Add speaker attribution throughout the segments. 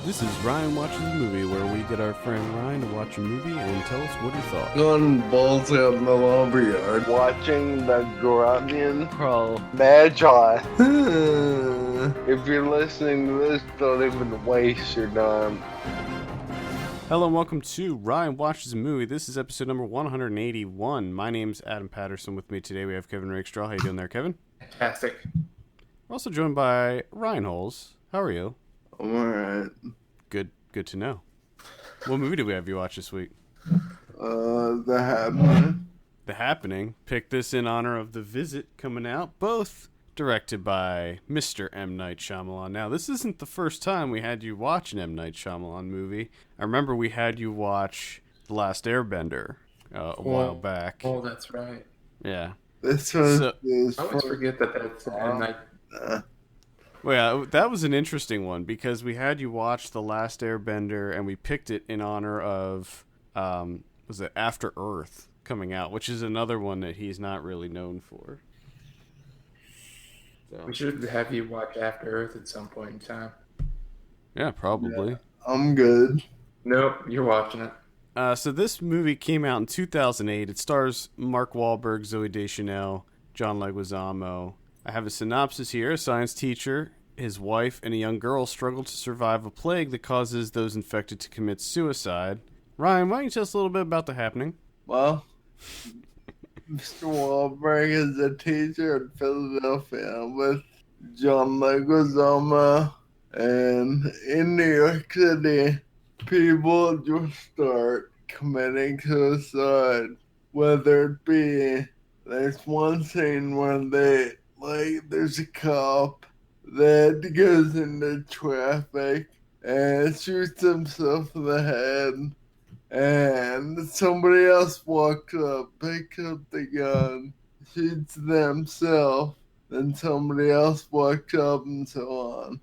Speaker 1: This is Ryan Watches a Movie, where we get our friend Ryan to watch a movie and tell us what he thought.
Speaker 2: Going balls out in the lumberyard.
Speaker 3: Watching the Grunion Pro Magi. If you're listening to this, don't even waste your time.
Speaker 1: Hello and welcome to Ryan Watches a Movie. This is episode number 181. My name's Adam Patterson. With me today we have Kevin Rakestraw. How you doing there, Kevin?
Speaker 4: Fantastic.
Speaker 1: We're also joined by Ryan Holes. How are you?
Speaker 2: I'm alright.
Speaker 1: Good to know. What movie did we have you watch this week?
Speaker 2: The Happening.
Speaker 1: The Happening. Picked this in honor of The Visit coming out. Both directed by Mr. M. Night Shyamalan. Now, this isn't the first time we had you watch an M. Night Shyamalan movie. I remember we had you watch The Last Airbender a while back.
Speaker 4: Oh, that's right.
Speaker 1: Yeah.
Speaker 2: This one
Speaker 1: So-
Speaker 2: is
Speaker 4: I always forget that's M. Night.
Speaker 1: Well, yeah, that was an interesting one because we had you watch The Last Airbender and we picked it in honor of, was it After Earth coming out, which is another one that he's not really known for. So,
Speaker 4: We should have you watch After Earth at some point in time.
Speaker 1: yeah, probably.
Speaker 2: Yeah, I'm good.
Speaker 4: Nope, you're watching it.
Speaker 1: So this movie came out in 2008. It stars Mark Wahlberg, Zooey Deschanel, John Leguizamo. I have a synopsis here. A science teacher, his wife, and a young girl struggle to survive a plague that causes those infected to commit suicide. Ryan, why don't you tell us a little bit about The Happening?
Speaker 2: Well, Mr. Wahlberg is a teacher in Philadelphia with John Leguizamo, and in New York City, people just start committing suicide. Whether it be, there's one scene where there's a cop that goes into traffic and shoots himself in the head. And somebody else walks up, picks up the gun, shoots themselves, then somebody else walks up, and so on.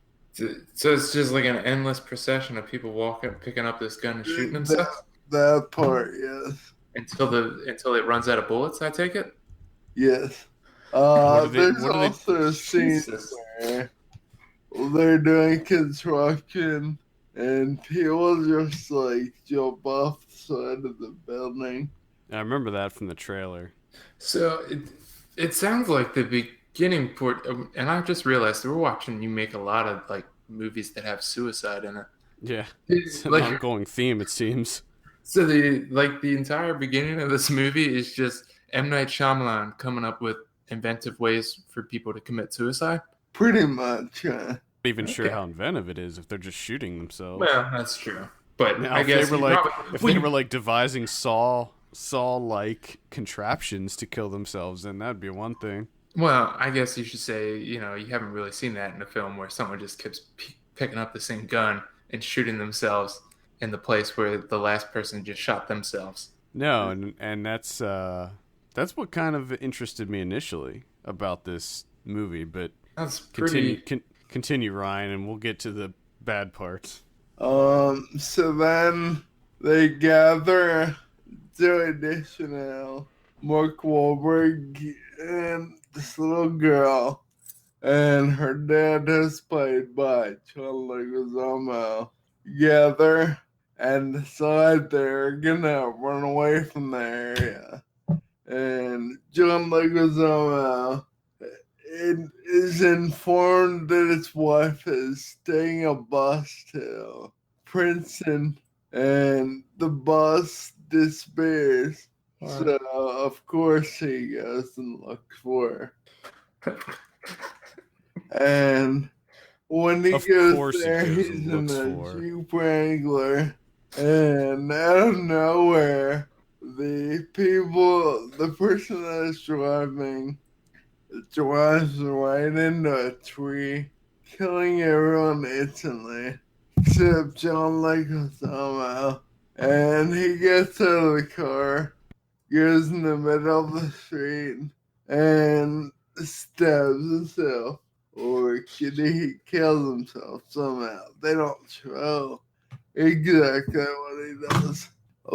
Speaker 4: So it's just like an endless procession of people walking, picking up this gun and shooting themselves
Speaker 2: That part, yes.
Speaker 4: until it runs out of bullets. I take it.
Speaker 2: Yes.
Speaker 1: What
Speaker 2: There's
Speaker 1: do they-
Speaker 2: also a scene
Speaker 4: Jesus.
Speaker 2: where they're doing construction and people just jump off the side of the building.
Speaker 1: I remember that from the trailer.
Speaker 4: So it sounds like the beginning part, and I just realized that we're watching you make a lot of movies that have suicide in it.
Speaker 1: Yeah, it's an
Speaker 4: Like-
Speaker 1: ongoing theme, it seems.
Speaker 4: So the entire beginning of this movie is just M. Night Shyamalan coming up with inventive ways for people to commit suicide.
Speaker 2: Pretty much.
Speaker 1: Not even sure
Speaker 4: Okay.
Speaker 1: how inventive it is if they're just shooting themselves.
Speaker 4: Well, that's true. But
Speaker 1: Now,
Speaker 4: I
Speaker 1: if
Speaker 4: guess
Speaker 1: they were
Speaker 4: you
Speaker 1: like,
Speaker 4: probably-
Speaker 1: if they were devising saw-like contraptions to kill themselves, then that'd be one thing.
Speaker 4: well, I guess you should say you haven't really seen that in a film where someone just keeps picking up the same gun and shooting themselves in the place where the last person just shot themselves.
Speaker 1: No, and that's what kind of interested me initially about this movie. But
Speaker 4: That's pretty.
Speaker 1: continue, Ryan, and we'll get to the bad parts.
Speaker 2: So then they gather Zooey Deschanel, Mark Wahlberg, and this little girl, and her dad is played by John Leguizamo, gather and decide they're gonna run away from the area. And John Leguizamo is informed that his wife is taking a bus to Princeton, and the bus disappears. So, of course, he goes and looks for her. And when he
Speaker 1: Of
Speaker 2: goes
Speaker 1: course he
Speaker 2: there,
Speaker 1: goes
Speaker 2: he's
Speaker 1: and
Speaker 2: in
Speaker 1: looks
Speaker 2: a
Speaker 1: for her.
Speaker 2: Jeep Wrangler. And out of nowhere, the person that is driving, drives right into a tree, killing everyone instantly, except John Leguizamo. And he gets out of the car, goes in the middle of the street, and stabs himself. Or he kills himself somehow. They don't show exactly what he does.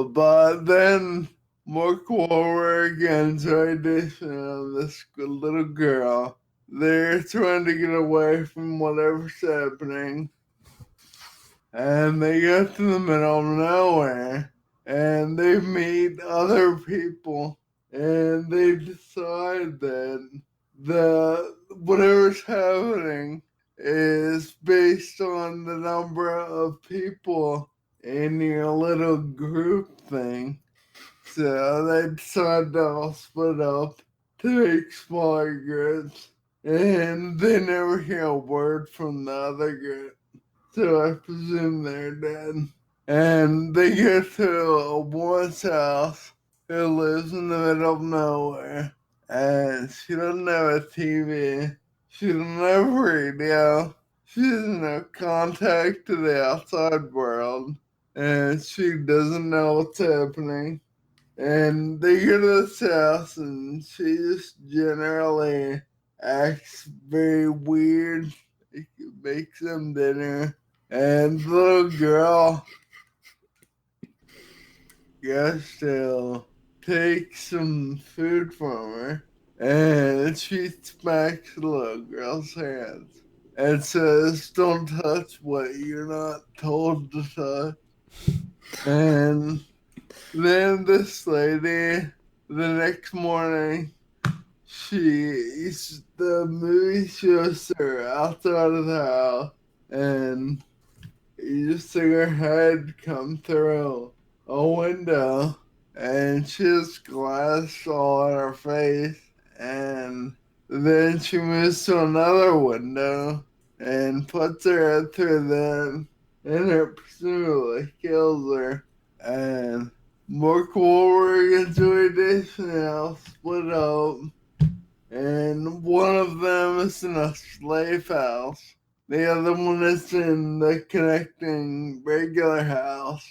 Speaker 2: But then Mark Wahlberg and Zooey Deschanel, this little girl, they're trying to get away from whatever's happening. and they get to the middle of nowhere, and they meet other people, and they decide that whatever's happening is based on the number of people in your little group thing. So they decide to all split up to make smaller groups, and they never hear a word from the other group. So I presume they're dead. And they get to a woman's house who lives in the middle of nowhere. And she doesn't have a TV. She doesn't have radio. She has no contact to the outside world. And she doesn't know what's happening. And they go to this house, and she just generally acts very weird. It makes them dinner. And the little girl gets to take some food from her, and she smacks the little girl's hands and says, "Don't touch what you're not told to touch." And then this lady, the next morning, the movie shows her outside of the house, and you just see her head come through a window, and she has glass all on her face, and then she moves to another window and puts her head through that, and it presumably kills her. And Mark Wahlberg and Joey Deschanel split up, and one of them is in a slave house. The other one is in the connecting regular house.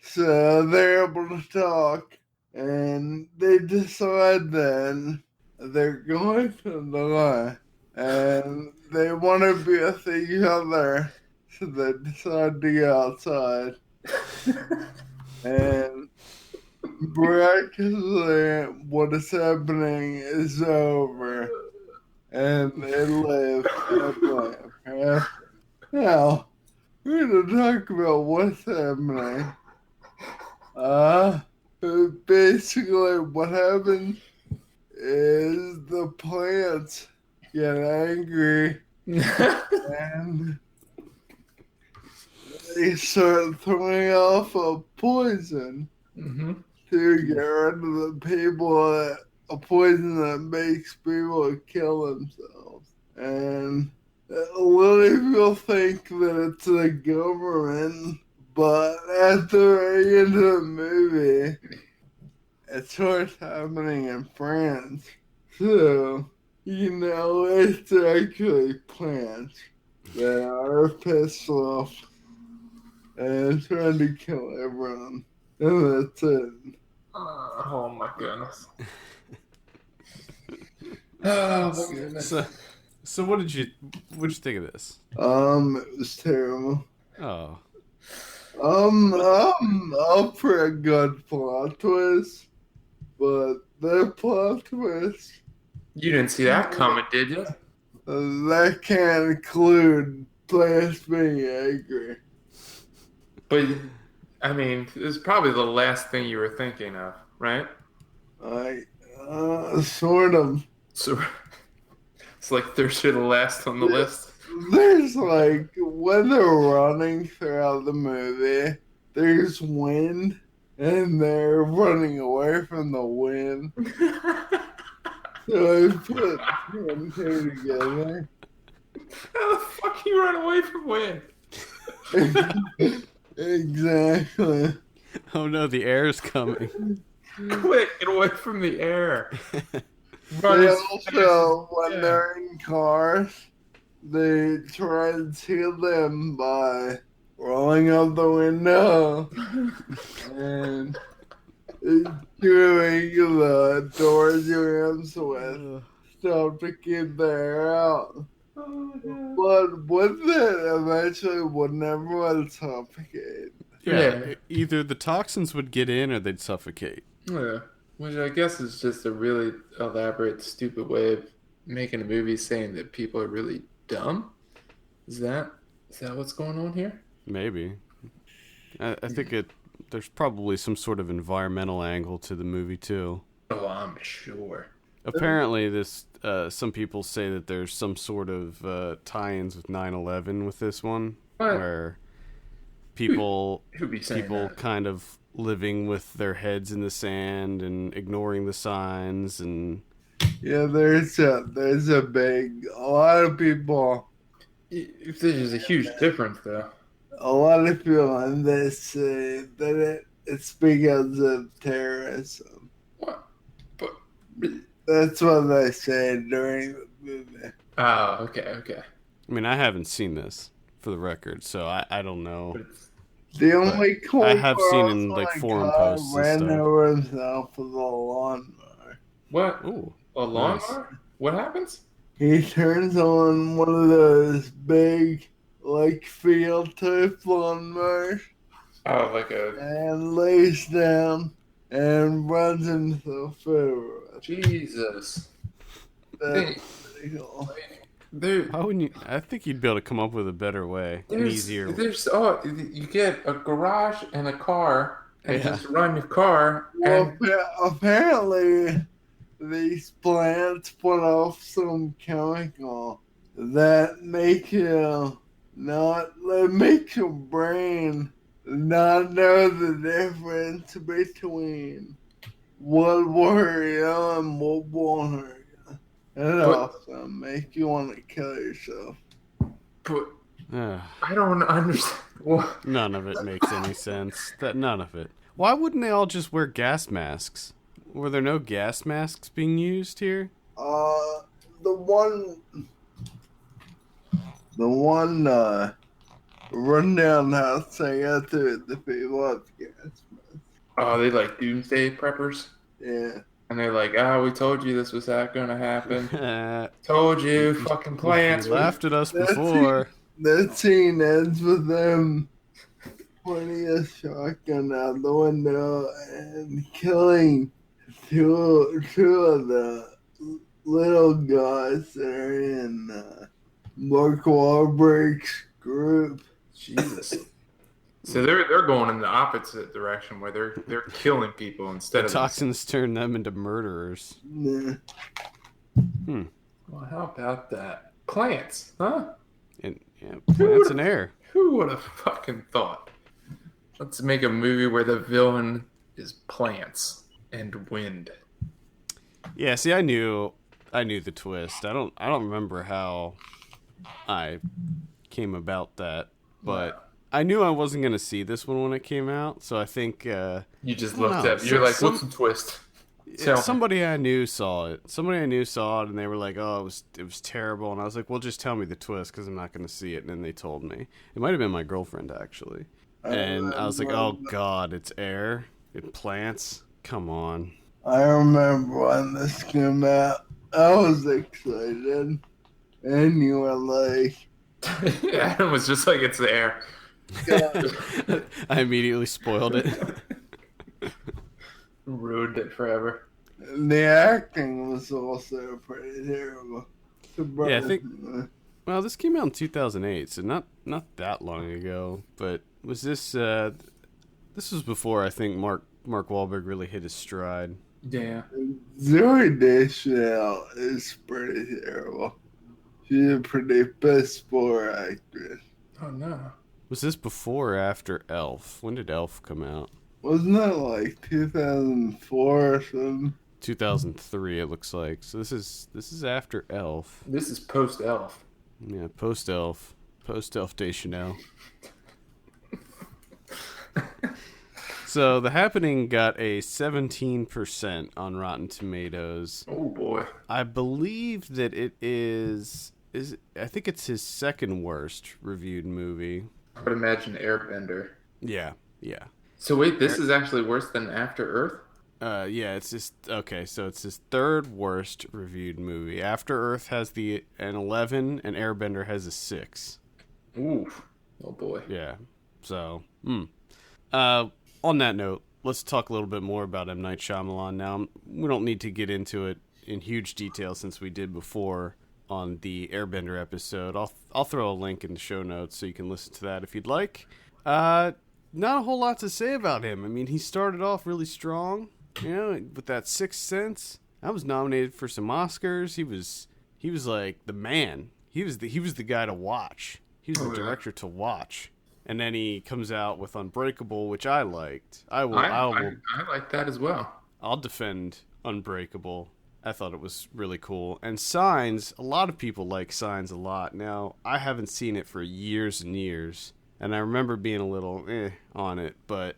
Speaker 2: So they're able to talk, and they decide then they're going to die, and they want to be with each other, so they decide to go outside. And miraculously, what is happening is over, and they live happily ever after. Now, we're going to talk about what's happening. Basically, what happens is the plants get angry and they start throwing off a poison to get rid of the people, a poison that makes people kill themselves. And a lot of people think that it's the government, but at the very end of the movie, it starts happening in France. So, it's actually plants that are pissed off and trying to kill everyone. And that's it.
Speaker 4: Oh my goodness. Oh my goodness.
Speaker 1: So what did you think of this?
Speaker 2: It was terrible.
Speaker 1: Oh.
Speaker 2: I'm up for a good plot twist, but the plot twist,
Speaker 4: You didn't see that coming, did you?
Speaker 2: that can't include plants being angry.
Speaker 4: But, I mean, it's probably the last thing you were thinking of, right?
Speaker 2: Sort of.
Speaker 4: So it's like they're the last on the list.
Speaker 2: There's when they're running throughout the movie, there's wind, and they're running away from the wind. So I put two and two together.
Speaker 4: How the fuck you run away from wind?
Speaker 2: Exactly.
Speaker 1: Oh no, the air's coming.
Speaker 4: Quick, get away from the air.
Speaker 2: They also, when they're in cars, they try and seal them by rolling up the window and doing the door jams with stuff to keep the air out. But with it, eventually would everyone suffocate?
Speaker 1: Yeah, either the toxins would get in or they'd suffocate.
Speaker 4: Yeah, which I guess is just a really elaborate, stupid way of making a movie saying that people are really dumb. Is that what's going on here?
Speaker 1: Maybe. I think there's probably some sort of environmental angle to the movie too.
Speaker 4: Oh, I'm sure.
Speaker 1: Apparently, this some people say that there's some sort of tie-ins with 9/11 with this one,
Speaker 4: What?
Speaker 1: where people
Speaker 4: Who'd be saying that?
Speaker 1: kind of living with their heads in the sand and ignoring the signs and
Speaker 2: Yeah, there's a lot of people.
Speaker 4: If there's a huge difference, though.
Speaker 2: A lot of people in this say that it's because of terrorism.
Speaker 4: What? But
Speaker 2: That's what they say during the movie.
Speaker 4: oh, okay.
Speaker 1: I mean, I haven't seen this for the record, so I don't know.
Speaker 4: But it's,
Speaker 2: The only cool
Speaker 1: I have seen
Speaker 2: part
Speaker 1: in
Speaker 2: was
Speaker 1: like
Speaker 2: when
Speaker 1: forum
Speaker 2: God
Speaker 1: posts and
Speaker 2: ran
Speaker 1: stuff.
Speaker 2: over himself with a lawnmower.
Speaker 4: what?
Speaker 1: Ooh,
Speaker 4: A lawnmower? What happens?
Speaker 2: He turns on one of those big, like, field type lawnmowers
Speaker 4: Oh, like a
Speaker 2: and lays down and runs himself over.
Speaker 4: Jesus.
Speaker 2: That's pretty cool.
Speaker 4: There,
Speaker 1: how would you? I think you'd be able to come up with a better way, an easier.
Speaker 4: you get a garage and a car, and
Speaker 1: Yeah.
Speaker 4: just run your car,
Speaker 2: Well,
Speaker 4: and
Speaker 2: apparently, these plants put off some chemical that makes your brain not know the difference between what will hurt you and what won't hurt you. It also make you want to kill yourself.
Speaker 4: but
Speaker 1: Ugh,
Speaker 4: I don't understand. What?
Speaker 1: none of it makes any sense. None of it. Why wouldn't they all just wear gas masks? Were there no gas masks being used here?
Speaker 2: The one rundown house I got to the people at the gas.
Speaker 4: Oh, they like doomsday preppers,
Speaker 2: Yeah.
Speaker 4: and they're like, we told you this was not gonna happen.
Speaker 1: You
Speaker 4: Told you, fucking plants.
Speaker 1: laughed at us
Speaker 2: That's
Speaker 1: before.
Speaker 2: That scene ends with them pointing a shotgun out the window and killing two of the little guys that are in Mark Wahlberg's group.
Speaker 4: Jesus. So they're going in the opposite direction where they're killing people instead
Speaker 1: The
Speaker 4: of
Speaker 1: toxins turn them into murderers.
Speaker 2: Yeah.
Speaker 4: Well, how about that? Plants, huh?
Speaker 1: And yeah, plants and air.
Speaker 4: Who would have fucking thought? Let's make a movie where the villain is plants and wind.
Speaker 1: Yeah, see, I knew the twist. I don't remember how I came about that, but I knew I wasn't gonna see this one when it came out. So I think
Speaker 4: You just
Speaker 1: I don't
Speaker 4: looked
Speaker 1: know.
Speaker 4: at. You're like, what's the twist? Tell me.
Speaker 1: somebody I knew saw it. Somebody I knew saw it, and they were like, "Oh, it was terrible." And I was like, "Well, just tell me the twist, because I'm not gonna see it." And then they told me. It might have been my girlfriend actually, and I was like, "Oh God, it's air, it plants. Come on."
Speaker 2: I remember when this came out, I was excited, and you were like,
Speaker 4: Adam was just like, it's there.
Speaker 1: I immediately spoiled it.
Speaker 4: Ruined it forever.
Speaker 2: the acting was also pretty terrible.
Speaker 1: Yeah, I think. Well, this came out in 2008, so not that long ago. But was this? This was before I think Mark Wahlberg really hit his stride.
Speaker 4: Yeah.
Speaker 2: Zoe Deschanel is pretty terrible. She's a pretty piss poor actress.
Speaker 4: Oh no.
Speaker 1: Was this before or after Elf? When did Elf come out?
Speaker 2: Wasn't that like 2004 or something?
Speaker 1: 2003, it looks like. So this is after Elf.
Speaker 4: This is post Elf.
Speaker 1: Yeah, post Elf Deschanel. So The Happening got a 17% on Rotten Tomatoes.
Speaker 4: Oh boy.
Speaker 1: I believe that it is I think it's his second worst reviewed movie.
Speaker 4: I would imagine Airbender.
Speaker 1: Yeah.
Speaker 4: So wait, this is actually worse than After Earth?
Speaker 1: Yeah, it's just okay. So it's his third worst reviewed movie. After Earth has an 11, and Airbender has a 6.
Speaker 4: Oof. Oh boy.
Speaker 1: Yeah. So, on that note, let's talk a little bit more about M. Night Shyamalan now. We don't need to get into it in huge detail since we did before on the Airbender episode. I'll throw a link in the show notes so you can listen to that if you'd like. not a whole lot to say about him. I mean, he started off really strong, with that Sixth Sense. I was nominated for some Oscars. He was like the man. He was the guy to watch. He was the director to watch. And then he comes out with Unbreakable, which I liked. I
Speaker 4: like that as well.
Speaker 1: I'll defend Unbreakable. I thought it was really cool. And Signs, a lot of people like Signs a lot. Now, I haven't seen it for years and years, and I remember being a little on it, but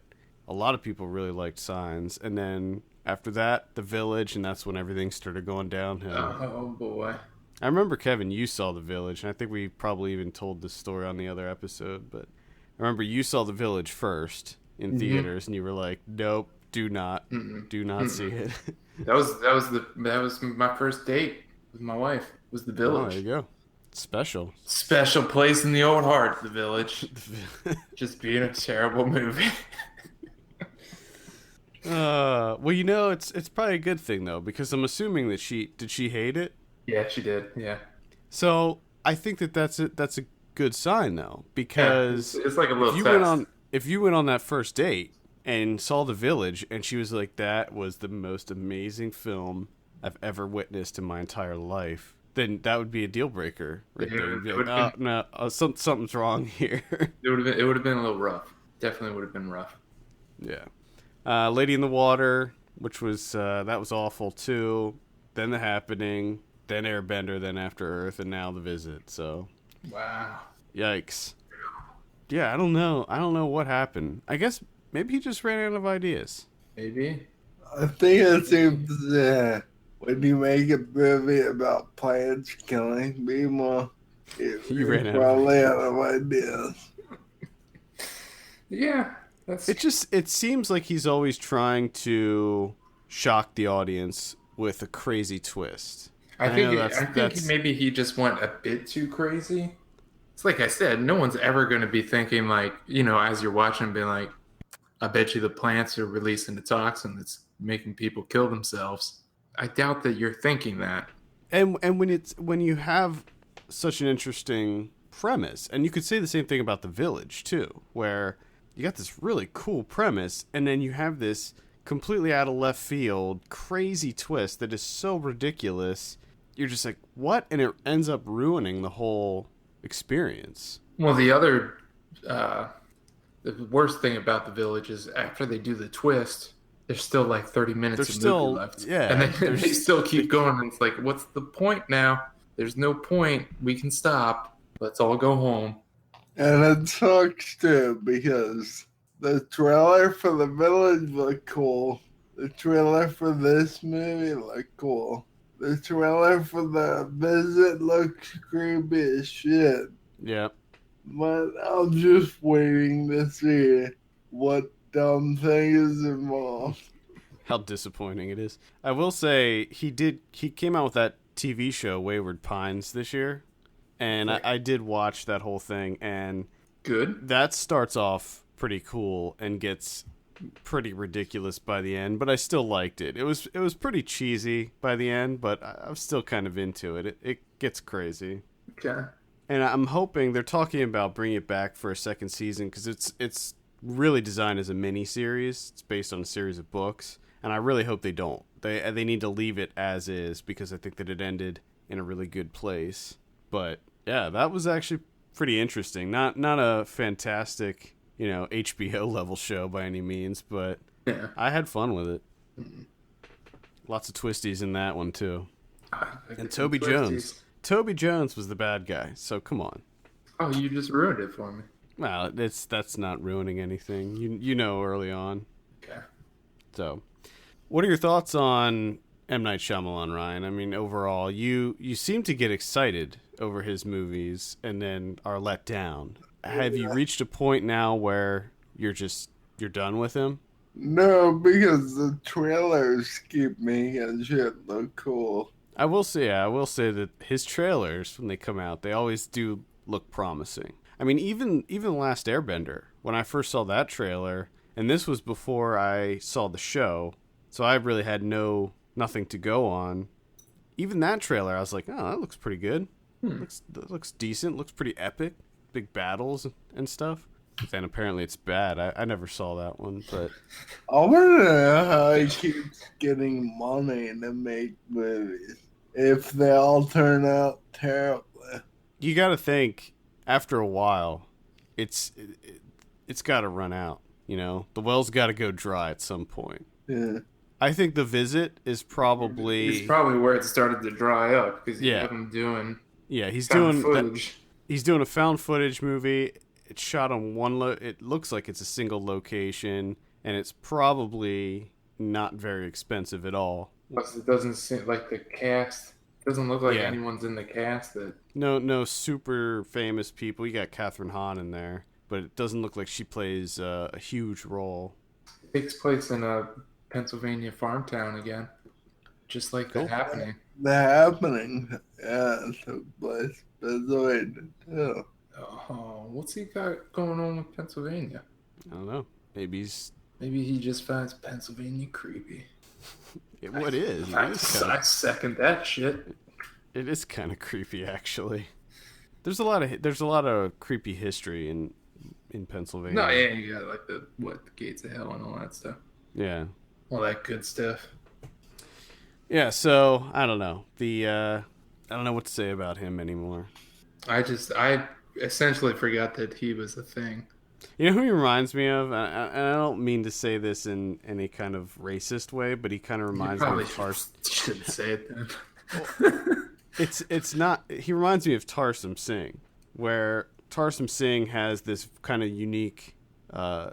Speaker 1: a lot of people really liked Signs. And then after that, The Village, and that's when everything started going downhill.
Speaker 4: Oh, boy.
Speaker 1: I remember, Kevin, you saw The Village, and I think we probably even told this story on the other episode, but I remember you saw The Village first in theaters, and you were like, nope, do not see it.
Speaker 4: That was my first date with my wife. Was The Village.
Speaker 1: Oh, there you go. Special
Speaker 4: place in the old heart, The Village. Just being a terrible movie.
Speaker 1: Well, it's probably a good thing though, because I'm assuming that she hate it.
Speaker 4: Yeah, she did. Yeah.
Speaker 1: So I think that's a good sign though, because
Speaker 4: it's like a little test.
Speaker 1: If you went on that first date and saw The Village, and she was like, "That was the most amazing film I've ever witnessed in my entire life," then that would be a deal breaker. Right there. You'd be like, no, something's wrong here.
Speaker 4: It would have been a little rough. Definitely would have been rough.
Speaker 1: Yeah. Lady in the Water, which was that was awful too. Then The Happening, then Airbender, then After Earth, and now The Visit. So,
Speaker 4: wow,
Speaker 1: yikes. Yeah, I don't know what happened. I guess maybe he just ran out of ideas.
Speaker 4: Maybe.
Speaker 2: I think it seems when you make a movie about plants killing people, you're probably out of ideas.
Speaker 4: Yeah.
Speaker 1: It seems like he's always trying to shock the audience with a crazy twist.
Speaker 4: I think maybe he just went a bit too crazy. It's like I said, no one's ever going to be thinking like, as you're watching, being like, I bet you the plants are releasing the toxin that's making people kill themselves. I doubt that you're thinking that.
Speaker 1: And when you have such an interesting premise, and you could say the same thing about The Village too, where you got this really cool premise, and then you have this completely out of left field, crazy twist that is so ridiculous. You're just like, what? And it ends up ruining the whole experience.
Speaker 4: Well, the worst thing about The Village is after they do the twist, there's still like 30 minutes of movie left.
Speaker 1: Yeah.
Speaker 4: And they still keep going. And it's like, what's the point now? There's no point. We can stop. Let's all go home.
Speaker 2: And it sucks too, because the trailer for The Village looked cool. The trailer for this movie looked cool. The trailer for The Visit looks creepy as shit.
Speaker 1: Yeah.
Speaker 2: But I'm just waiting to see what dumb thing is involved.
Speaker 1: How disappointing it is. I will say he came out with that TV show Wayward Pines this year. And I did watch that whole thing, and
Speaker 4: good.
Speaker 1: That starts off pretty cool and gets pretty ridiculous by the end, but I still liked it. It was pretty cheesy by the end, but I'm still kind of into it. It gets crazy.
Speaker 4: Okay.
Speaker 1: And I'm hoping they're talking about bringing it back for a second season, because it's really designed as a mini series. It's based on a series of books, and I really hope they don't. They need to leave it as is, because I think that it ended in a really good place. But yeah, that was actually pretty interesting. Not a fantastic, HBO level show by any means, but yeah. I had fun with it. Mm-hmm. Lots of twisties in that one too. And Toby Jones. Toby Jones was the bad guy, so come on.
Speaker 4: Oh, you just ruined it for me.
Speaker 1: Well, that's not ruining anything. You know early on.
Speaker 4: Okay.
Speaker 1: So, what are your thoughts on M. Night Shyamalan, Ryan? I mean, overall, you seem to get excited over his movies and then are let down. Have you reached a point now where you're done with him?
Speaker 2: No, because the trailers keep making shit look cool.
Speaker 1: I will say that his trailers, when they come out, they always do look promising. I mean, even The Last Airbender, when I first saw that trailer, and this was before I saw the show, so I really had nothing to go on. Even that trailer, I was like, oh, that looks pretty good. That looks decent. Looks pretty epic. Big battles and stuff. Then apparently it's bad. I never saw that one, but
Speaker 2: I want to know how he keeps getting money to make movies if they all turn out terribly.
Speaker 1: you got to think after a while, it's got to run out. You know, the well's got to go dry at some point.
Speaker 2: Yeah.
Speaker 1: I think The Visit is probably
Speaker 4: It's probably where it started to dry up because you have him doing
Speaker 1: he's
Speaker 4: found
Speaker 1: doing
Speaker 4: footage.
Speaker 1: he's doing a found footage movie. It's shot on it looks like it's a single location, and it's probably not very expensive at all.
Speaker 4: Plus, it doesn't seem like the cast doesn't look like anyone's in the cast that.
Speaker 1: No super famous people. You got Katherine Hahn in there, but it doesn't look like she plays a huge role.
Speaker 4: It takes place in a Pennsylvania farm town again, just like The Happening.
Speaker 2: The Happening, yeah, took place Pennsylvania too.
Speaker 4: Oh, what's he got going on with Pennsylvania?
Speaker 1: I don't know. Maybe
Speaker 4: he just finds Pennsylvania creepy.
Speaker 1: What is?
Speaker 4: I second that shit.
Speaker 1: It is kind of creepy, actually. There's a lot of creepy history in Pennsylvania.
Speaker 4: No, yeah, you got like the gates of hell and all that stuff.
Speaker 1: Yeah,
Speaker 4: all that good stuff.
Speaker 1: Yeah, so I don't know. I don't know what to say about him anymore.
Speaker 4: I essentially forgot that he was a thing.
Speaker 1: You know who he reminds me of? And I don't mean to say this in any kind of racist way, but he kind of reminds me of Tarsum.
Speaker 4: Shouldn't say it then.
Speaker 1: It's not. He reminds me of Tarsum Singh, where Tarsum Singh has this kind of unique. I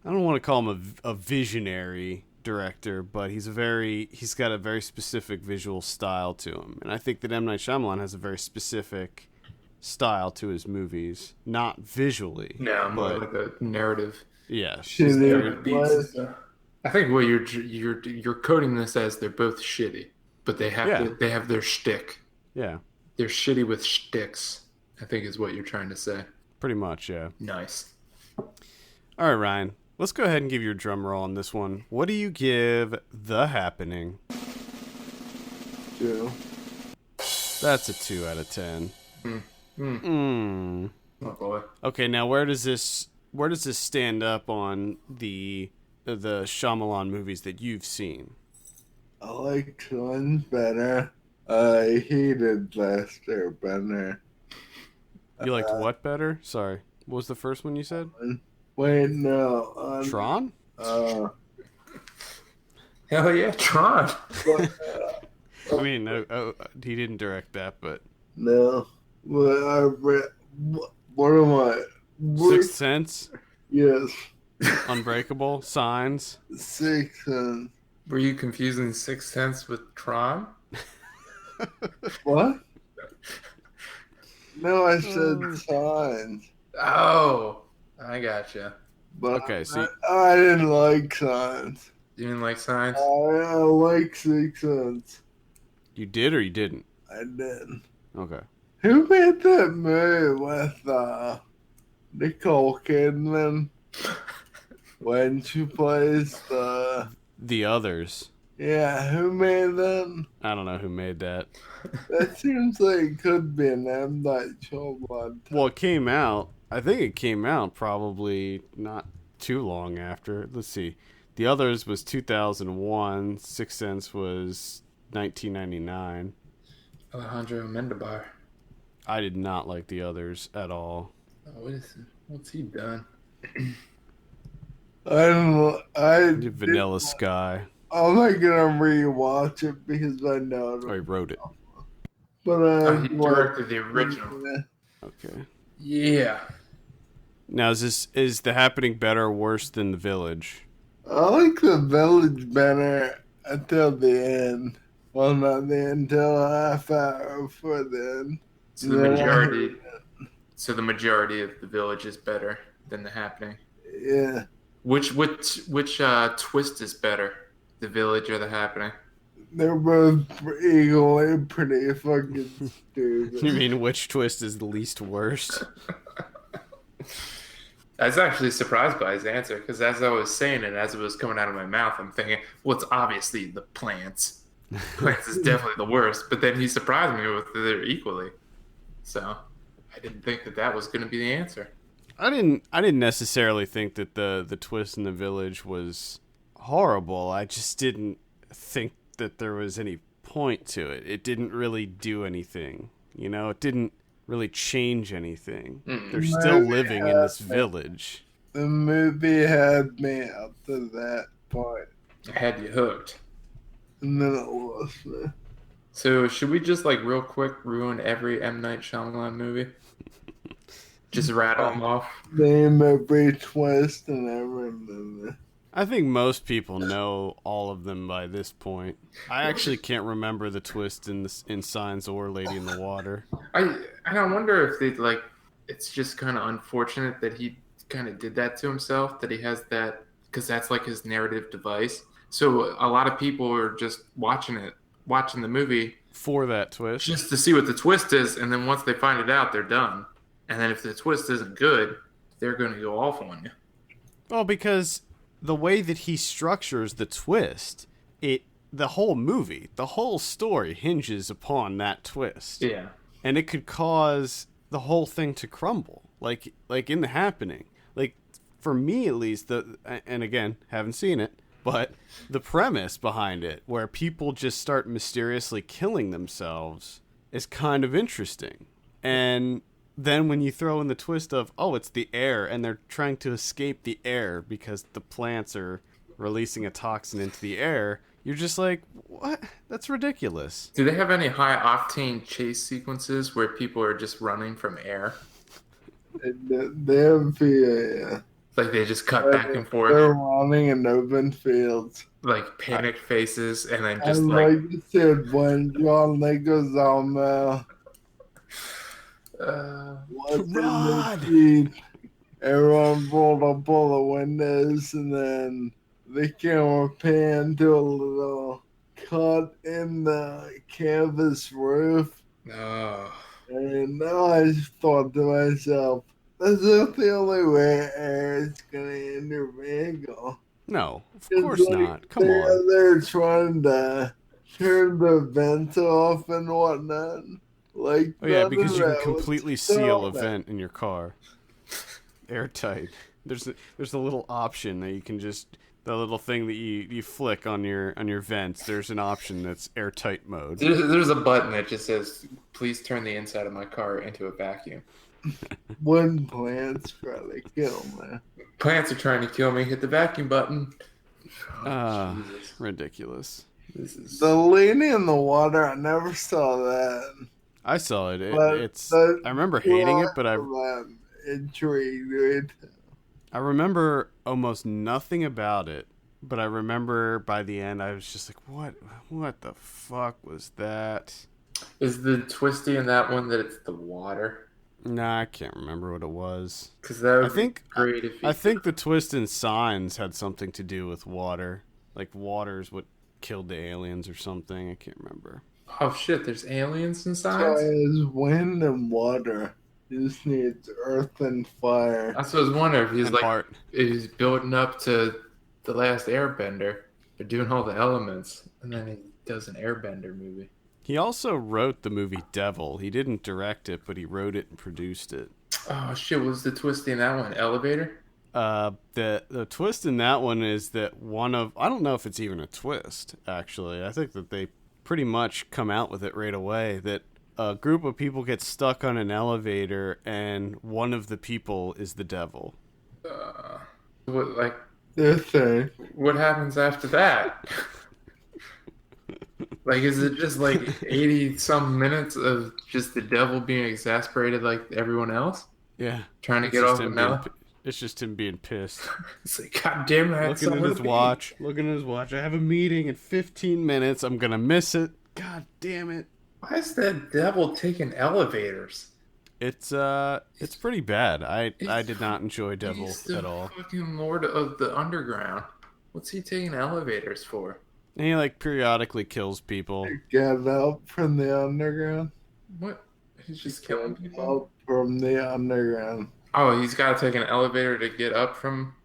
Speaker 1: don't want to call him a visionary director, but he's got a very specific visual style to him, and I think that M. Night Shyamalan has a very specific style to his movies, not visually.
Speaker 4: No, more like a narrative.
Speaker 1: Yeah,
Speaker 4: I think what you're coding this as they're both shitty, but they have their shtick.
Speaker 1: Yeah,
Speaker 4: they're shitty with shticks, I think is what you're trying to say.
Speaker 1: Pretty much, yeah.
Speaker 4: Nice.
Speaker 1: All right, Ryan. Let's go ahead and give your drum roll on this one. What do you give The Happening?
Speaker 2: 2.
Speaker 1: That's a 2 out of 10.
Speaker 4: Oh boy.
Speaker 1: Okay, now where does this stand up on the Shyamalan movies that you've seen?
Speaker 2: I liked one better. I hated Lester better.
Speaker 1: You liked what better? Sorry. What was the first one you said?
Speaker 2: Wait, no.
Speaker 1: Tron?
Speaker 4: Hell yeah, Tron.
Speaker 1: I mean, no, he didn't direct that, but...
Speaker 2: No. Well, I read... What am I?
Speaker 1: Sixth Sense?
Speaker 2: Yes.
Speaker 1: Unbreakable? Signs?
Speaker 2: Sixth Sense.
Speaker 4: Were you confusing Sixth Sense with Tron?
Speaker 2: What? No, I said Signs.
Speaker 4: Oh, I gotcha.
Speaker 2: But
Speaker 1: okay, so
Speaker 2: I didn't like Signs.
Speaker 4: You didn't like Signs?
Speaker 2: I like Sixth Sense.
Speaker 1: You did or you didn't?
Speaker 2: I did.
Speaker 1: Okay.
Speaker 2: Who made that movie with Nicole Kidman when she plays
Speaker 1: The Others.
Speaker 2: Yeah, who made that?
Speaker 1: I don't know who made that.
Speaker 2: That seems like it could be an M. Night Shyamalan.
Speaker 1: Well, it came out. I think it came out probably not too long after. Let's see. The Others was 2001. Sixth Sense was 1999.
Speaker 4: Alejandro Mendobar.
Speaker 1: I did not like The Others at all.
Speaker 4: Oh, what's he done?
Speaker 2: I
Speaker 1: Did Vanilla Sky.
Speaker 2: I'm not gonna rewatch it because I know.
Speaker 1: Oh, he wrote it.
Speaker 2: But
Speaker 4: he directed the original.
Speaker 1: Okay.
Speaker 4: Yeah.
Speaker 1: Now, is The Happening better or worse than The Village?
Speaker 2: I like The Village better until the end. Well, not the end, until a half hour before the end.
Speaker 4: So the majority of The Village is better than The Happening.
Speaker 2: Yeah.
Speaker 4: Which twist is better, The Village or The Happening?
Speaker 2: They're both equally pretty fucking stupid.
Speaker 1: You mean which twist is the least worst?
Speaker 4: I was actually surprised by his answer because as I was saying it, as it was coming out of my mouth, I'm thinking, well, it's obviously the plants. Plants is definitely the worst. But then he surprised me with they're equally. So I didn't think that was going to be the answer.
Speaker 1: I didn't necessarily think that the twist in the village was horrible. I just didn't think that there was any point to it. It didn't really do anything. You know, it didn't really change anything. They're still living in this village.
Speaker 2: The movie had me up to that point.
Speaker 4: I had you hooked.
Speaker 2: And then it lost me.
Speaker 4: So should we just like real quick ruin every M. Night Shyamalan movie? Just rattle them off?
Speaker 2: Name every twist in every movie.
Speaker 1: I think most people know all of them by this point. I actually can't remember the twist in Signs or Lady in the Water.
Speaker 4: I wonder if they like. It's just kind of unfortunate that he kind of did that to himself. That he has that because that's like his narrative device. So a lot of people are just watching the movie
Speaker 1: for that twist,
Speaker 4: just to see what the twist is, and then once they find it out, they're done. And then if the twist isn't good, they're going to go off on you.
Speaker 1: Well, because the way that he structures the twist, the whole movie, the whole story hinges upon that twist.
Speaker 4: Yeah.
Speaker 1: And it could cause the whole thing to crumble, like in The Happening. Like, for me at least, and again, haven't seen it, but the premise behind it, where people just start mysteriously killing themselves, is kind of interesting. And then when you throw in the twist of, oh, it's the air, and they're trying to escape the air because the plants are releasing a toxin into the air, you're just like, what? That's ridiculous.
Speaker 4: Do they have any high-octane chase sequences where people are just running from air?
Speaker 2: They have yeah.
Speaker 4: Like they just cut back and forth.
Speaker 2: They're running in open fields.
Speaker 4: Like panicked faces, and then just
Speaker 2: and like you said, when John Leguizamo
Speaker 1: Rod!
Speaker 2: Everyone rolled up all the windows, and then the camera panned to a little cut in the canvas roof.
Speaker 4: Oh.
Speaker 2: And now I just thought to myself, that's not the only way air is going to enter vehicle.
Speaker 1: No, of course not. Come on.
Speaker 2: They're trying to turn the vents off and whatnot. Like,
Speaker 1: oh yeah, because you can completely seal a vent in your car. Airtight. There's a little option that you can just, the little thing that you flick on your vents. There's an option that's airtight mode.
Speaker 4: There's a button that just says, "Please turn the inside of my car into a vacuum."
Speaker 2: One plant's trying to kill me.
Speaker 4: Plants are trying to kill me. Hit the vacuum button.
Speaker 1: Ridiculous.
Speaker 2: The Lady in the Water. I never saw that.
Speaker 1: I saw it. I remember hating it, but
Speaker 2: intrigued.
Speaker 1: I remember almost nothing about it, but I remember by the end I was just like, what the fuck was that?
Speaker 4: Is the twisty in that one that it's the water?
Speaker 1: Nah, I can't remember what it was.
Speaker 4: Because that would be great if
Speaker 1: I think the twist in Signs had something to do with water. Like water's what killed the aliens or something. I can't remember.
Speaker 4: Oh shit, there's aliens in Signs?
Speaker 2: It's wind and water. He just needs earth and fire.
Speaker 4: That's what I was wondering. If he's
Speaker 1: and
Speaker 4: like,
Speaker 1: heart.
Speaker 4: He's building up to the last Airbender. They're doing all the elements, and then he does an Airbender movie.
Speaker 1: He also wrote the movie Devil. He didn't direct it, but he wrote it and produced it.
Speaker 4: Oh shit, was the twist in that one Elevator?
Speaker 1: The twist in that one is that I don't know if it's even a twist, actually. I think that they pretty much come out with it right away, that a group of people get stuck on an elevator and one of the people is the devil.
Speaker 4: What happens after that? Like, is it just like 80-some minutes of just the devil being exasperated like everyone else?
Speaker 1: Yeah.
Speaker 4: Trying to get off the Mel?
Speaker 1: It's just him being pissed.
Speaker 4: It's like, God damn it.
Speaker 1: Looking at his watch. I have a meeting in 15 minutes. I'm going to miss it. God damn it.
Speaker 4: Why is that devil taking elevators?
Speaker 1: It's pretty bad. I did not enjoy Devil at all.
Speaker 4: Fucking Lord of the Underground. What's he taking elevators for?
Speaker 1: And he like periodically kills people.
Speaker 2: Get up from the underground.
Speaker 4: What? He's just killing people?
Speaker 2: Up from the underground.
Speaker 4: Oh, he's got to take an elevator to get up from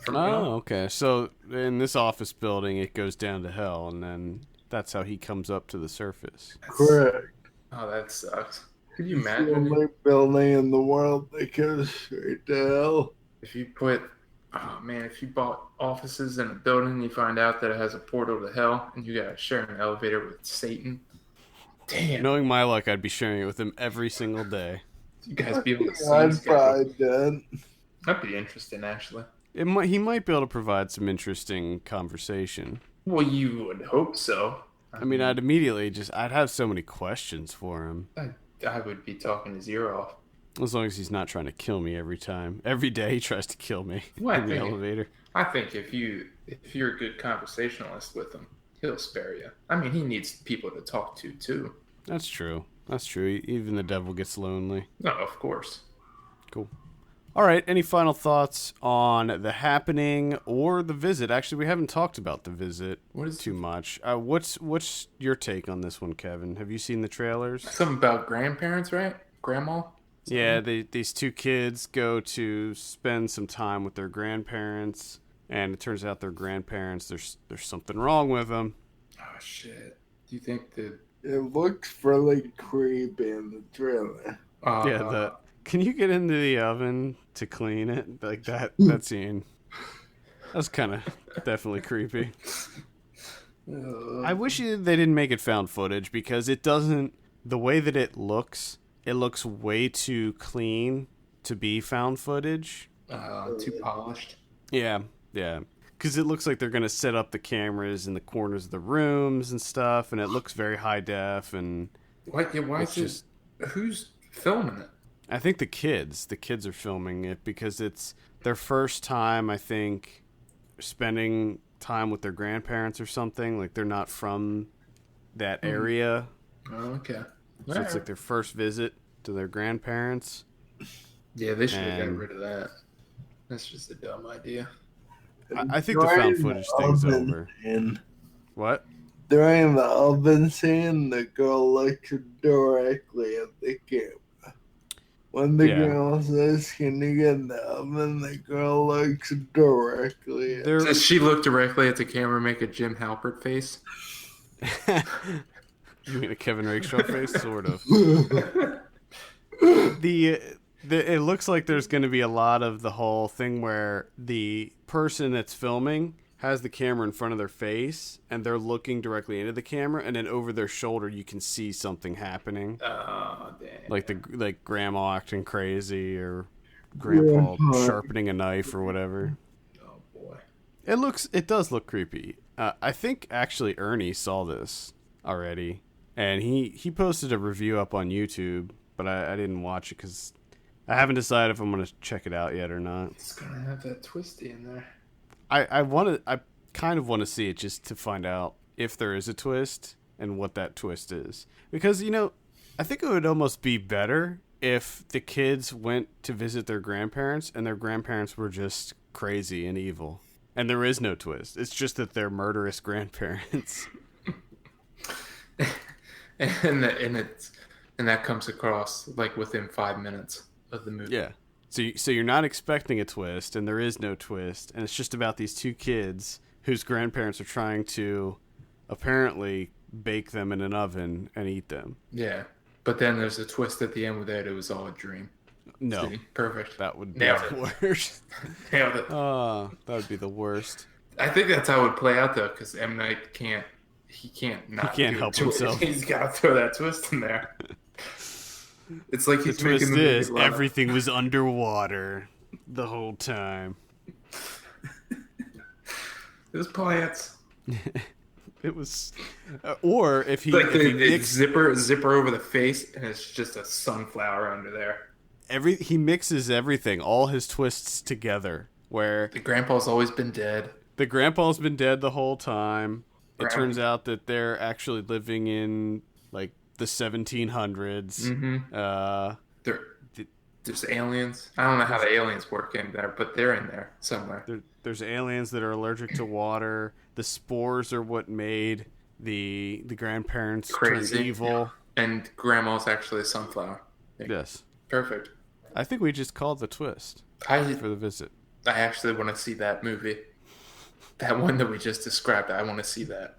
Speaker 4: hell?
Speaker 1: Okay. So in this office building, it goes down to hell, and then that's how he comes up to the surface.
Speaker 2: Correct.
Speaker 4: Oh, that sucks. Could you
Speaker 2: It's the
Speaker 4: imagine
Speaker 2: only building in the world that goes straight to hell.
Speaker 4: if you put, oh man, if you bought offices in a building and you find out that it has a portal to hell and you gotta share an elevator with Satan? Damn.
Speaker 1: Knowing my luck, I'd be sharing it with him every single day.
Speaker 4: You guys be on the same
Speaker 2: I'd
Speaker 4: schedule.
Speaker 2: probably do it.
Speaker 4: That'd be interesting, actually.
Speaker 1: He might be able to provide some interesting conversation.
Speaker 4: Well, you would hope so.
Speaker 1: I mean, I'd have so many questions for him.
Speaker 4: I would be talking his ear off.
Speaker 1: As long as he's not trying to kill me every time. Every day he tries to kill me in the elevator.
Speaker 4: I think if you're a good conversationalist with him, he'll spare you. I mean, he needs people to talk to, too.
Speaker 1: That's true. Even the devil gets lonely.
Speaker 4: No, of course.
Speaker 1: Cool. All right, any final thoughts on The Happening or The Visit? Actually, we haven't talked about The Visit too much. What's your take on this one, Kevin? Have you seen the trailers?
Speaker 4: Something about grandparents, right? Grandma?
Speaker 1: Yeah, these two kids go to spend some time with their grandparents, and it turns out their grandparents, there's something wrong with them.
Speaker 4: Oh, shit. Do you think that...
Speaker 2: It looks really creepy in the trailer.
Speaker 1: Can you get into the oven to clean it? Like that scene. That's kind of definitely creepy. I wish they didn't make it found footage because it doesn't... The way that it looks way too clean to be found footage.
Speaker 4: Too polished.
Speaker 1: Yeah. Because it looks like they're going to set up the cameras in the corners of the rooms and stuff, and it looks very high def. And
Speaker 4: why is just... Who's filming it?
Speaker 1: I think the kids are filming it because it's their first time, I think, spending time with their grandparents or something. Like, they're not from that area.
Speaker 4: Oh, okay.
Speaker 1: So it's like their first visit to their grandparents.
Speaker 4: Yeah, they should have gotten rid of that. That's just a dumb idea.
Speaker 1: I think the found footage thing's over. What?
Speaker 2: During the oven scene, the girl looks directly at the camera. When the girl says, "Can you get in the oven?" the girl looks directly at
Speaker 4: Does she look directly at the camera and make a Jim Halpert face?
Speaker 1: You mean a Kevin Rakestraw face? Sort of. It looks like there's going to be a lot of the whole thing where the person that's filming has the camera in front of their face and they're looking directly into the camera, and then over their shoulder you can see something happening.
Speaker 4: Oh, damn.
Speaker 1: Like grandma acting crazy or grandpa sharpening a knife or whatever.
Speaker 4: Oh boy.
Speaker 1: It does look creepy. I think actually Ernie saw this already, and he posted a review up on YouTube, but I didn't watch it because I haven't decided if I'm going to check it out yet or not.
Speaker 4: It's going to have that twisty in there.
Speaker 1: I kind of want to see it just to find out if there is a twist and what that twist is. Because, I think it would almost be better if the kids went to visit their grandparents and their grandparents were just crazy and evil. And there is no twist. It's just that they're murderous grandparents.
Speaker 4: and that comes across like within 5 minutes of the movie.
Speaker 1: Yeah. So you're not expecting a twist, and there is no twist, and it's just about these two kids whose grandparents are trying to apparently bake them in an oven and eat them.
Speaker 4: Yeah, but then there's a twist at the end with that it was all a dream.
Speaker 1: No.
Speaker 4: See? Perfect.
Speaker 1: That would be the worst.
Speaker 4: Nailed it.
Speaker 1: Oh, that would be the worst.
Speaker 4: I think that's how it would play out, though, because M. Night can't
Speaker 1: help himself.
Speaker 4: He's got to throw that twist in there. It's like he's
Speaker 1: the twist
Speaker 4: making the
Speaker 1: is everything was underwater the whole time.
Speaker 4: It was plants.
Speaker 1: It was, or if he
Speaker 4: like
Speaker 1: if
Speaker 4: the zipper over the face, and it's just a sunflower under there.
Speaker 1: He mixes everything, all his twists together. Where
Speaker 4: the grandpa's always been dead.
Speaker 1: The grandpa's been dead the whole time. It turns out that they're actually living in like the 1700s.
Speaker 4: Mm-hmm. There's aliens. I don't know how the aliens work in there, but they're in there somewhere.
Speaker 1: There's aliens that are allergic to water. The spores are what made the grandparents turn evil.
Speaker 4: And grandma's actually a sunflower.
Speaker 1: Yes.
Speaker 4: Perfect.
Speaker 1: I think we just called the twist for the visit.
Speaker 4: I actually want to see that movie. That one that we just described. I want to see that.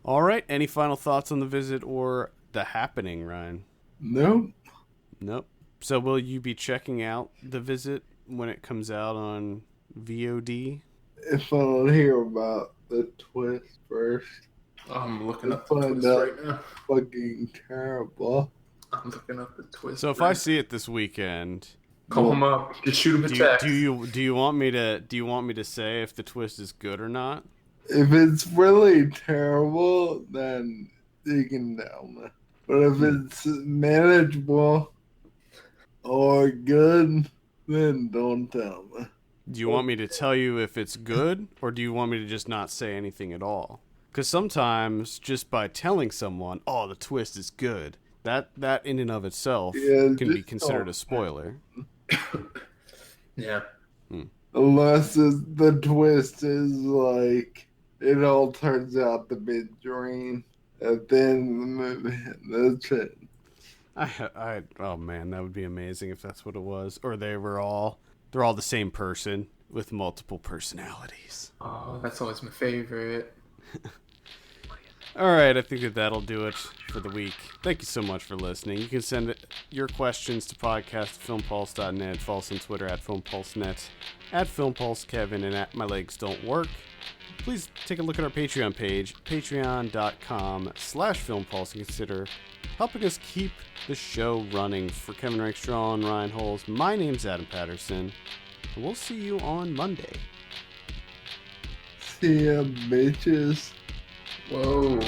Speaker 1: All right. Any final thoughts on the visit or The Happening, Ryan?
Speaker 2: Nope.
Speaker 1: Nope. So will you be checking out The Visit when it comes out on VOD?
Speaker 2: If I don't hear about the twist first.
Speaker 4: I'm looking up the twist right now.
Speaker 2: Fucking terrible.
Speaker 4: I'm looking up the twist.
Speaker 1: So if I see it this weekend,
Speaker 4: call him up. Just shoot him a text.
Speaker 1: Do you want me to say if the twist is good or not?
Speaker 2: If it's really terrible, then you can tell me. But if it's manageable or good, then don't tell me.
Speaker 1: Do you want me to tell you if it's good, or do you want me to just not say anything at all? Because sometimes, just by telling someone, "Oh, the twist is good," that in and of itself can be considered a spoiler.
Speaker 4: Yeah.
Speaker 2: Unless the twist is like it all turns out to be a dream at the end of the movie. That's it.
Speaker 1: Oh man, that would be amazing if that's what it was, or they're all the same person with multiple personalities.
Speaker 4: Oh, that's always my favorite.
Speaker 1: All right, I think that'll do it for the week. Thank you so much for listening. You can send your questions to podcast@filmpulse.net, follow us on Twitter @filmpulsenet, @filmpulsekevin, and @mylegsdon'twork. Please take a look at our Patreon page, patreon.com/filmpulse, and consider helping us keep the show running. For Kevin Rankstraw and Ryan Holes, my name's Adam Patterson, and we'll see you on Monday.
Speaker 2: See ya, bitches.
Speaker 4: Whoa.